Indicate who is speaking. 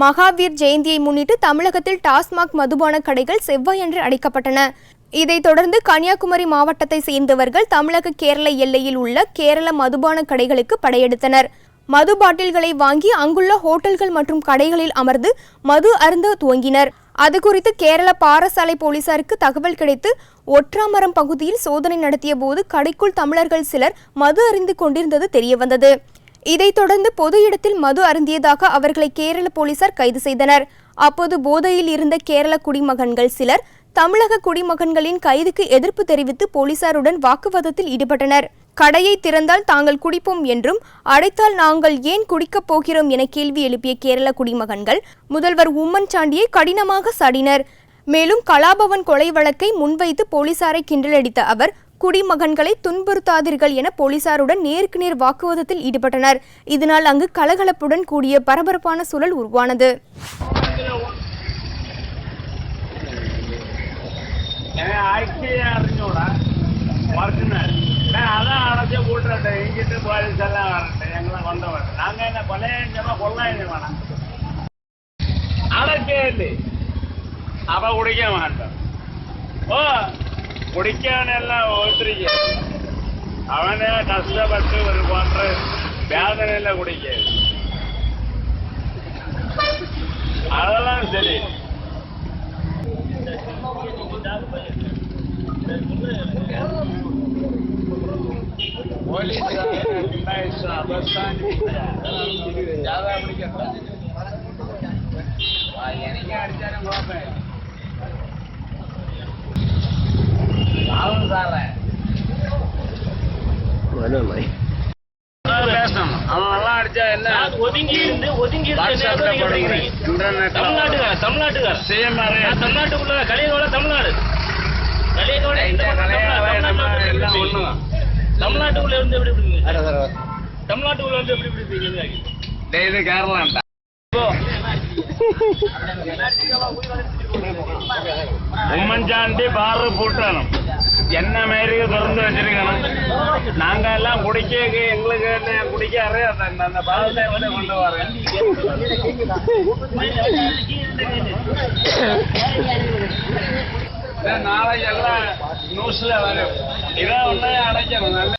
Speaker 1: மகாவீர் ஜெயந்தியை முன்னிட்டு தமிழகத்தில் டாஸ்மாக் மதுபான கடைகள் செவ்வாயன்று அடைக்கப்பட்டன. இதைத் தொடர்ந்து கன்னியாகுமரி மாவட்டத்தை சேர்ந்தவர்கள் தமிழக கேரள எல்லையில் உள்ள கேரள மதுபான கடைகளுக்கு படையெடுத்தனர். மது பாட்டில்களை வாங்கி அங்குள்ள ஹோட்டல்கள் மற்றும் கடைகளில் அமர்ந்து மது அருந்த துவங்கினர். அது குறித்து கேரள பாரசாலை போலீசாருக்கு தகவல் கிடைத்து ஒற்றாமரம் பகுதியில் சோதனை நடத்திய போது கடைக்குள் தமிழர்கள் சிலர் மது அருந்தி கொண்டிருந்தது தெரியவந்தது. இதைத் தொடர்ந்து பொது இடத்தில் மது அருந்தியதாக அவர்களை கேரள போலீசார் கைது செய்தனர். அப்போது போதையில் இருந்த கேரள குடிமகன்கள் சிலர் தமிழக குடிமகன்களின் கைதுக்கு எதிர்ப்பு தெரிவித்து போலீசாருடன் வாக்குவாதத்தில் ஈடுபட்டனர். கடையை திறந்தால் தாங்கள் குடிப்போம் என்றும் அடைத்தால் நாங்கள் ஏன் குடிக்கப் போகிறோம் என கேள்வி எழுப்பிய கேரள குடிமகன்கள் முதல்வர் உம்மன் சாண்டியை கடினமாக சாடினர். மேலும் கலாபவன் கொலை வழக்கை முன்வைத்து போலீசாரை கிண்டலடித்த அவர் குடிமகன்களை துன்புறுத்தாதீர்கள் என போலீசாருடன் நேருக்கு நேர் வாக்குவாதத்தில் ஈடுபட்டனர். இதனால் அங்கு கலகலப்புடன் கூடிய பரபரப்பான சூழல் உருவானது.
Speaker 2: குடிக்கானெல்லாம் ஒத்துறீங்க அவனே கஷ்டப்பட்டு ஒரு போன்ற வேதனையில குடிக்க அதெல்லாம் சரி. எனக்கு அடிச்சாலும் பார்ப்பேன் அவன் அடிச்சா என்ன ஒதுங்கி தமிழ்நாட்டுக்குள்ள கலியகோட தமிழ்நாடு தமிழ்நாட்டுக்குள்ள இருந்து எப்படி தமிழ்நாட்டுக்குள்ள வந்து எப்படி கேரளா உம்மன்சாண்டி பாரு பூட்டணும் என்ன மாரி திறந்து வச்சிருக்கணும். நாங்க எல்லாம் குடிக்க எங்களுக்கு குடிக்க அறியாத அந்த பாலத்தை கொண்டு வரேன். நாளைக்கு எல்லாம் நியூஸ்ல வரும். இதை ஒன்னே அடைக்கணும். நல்ல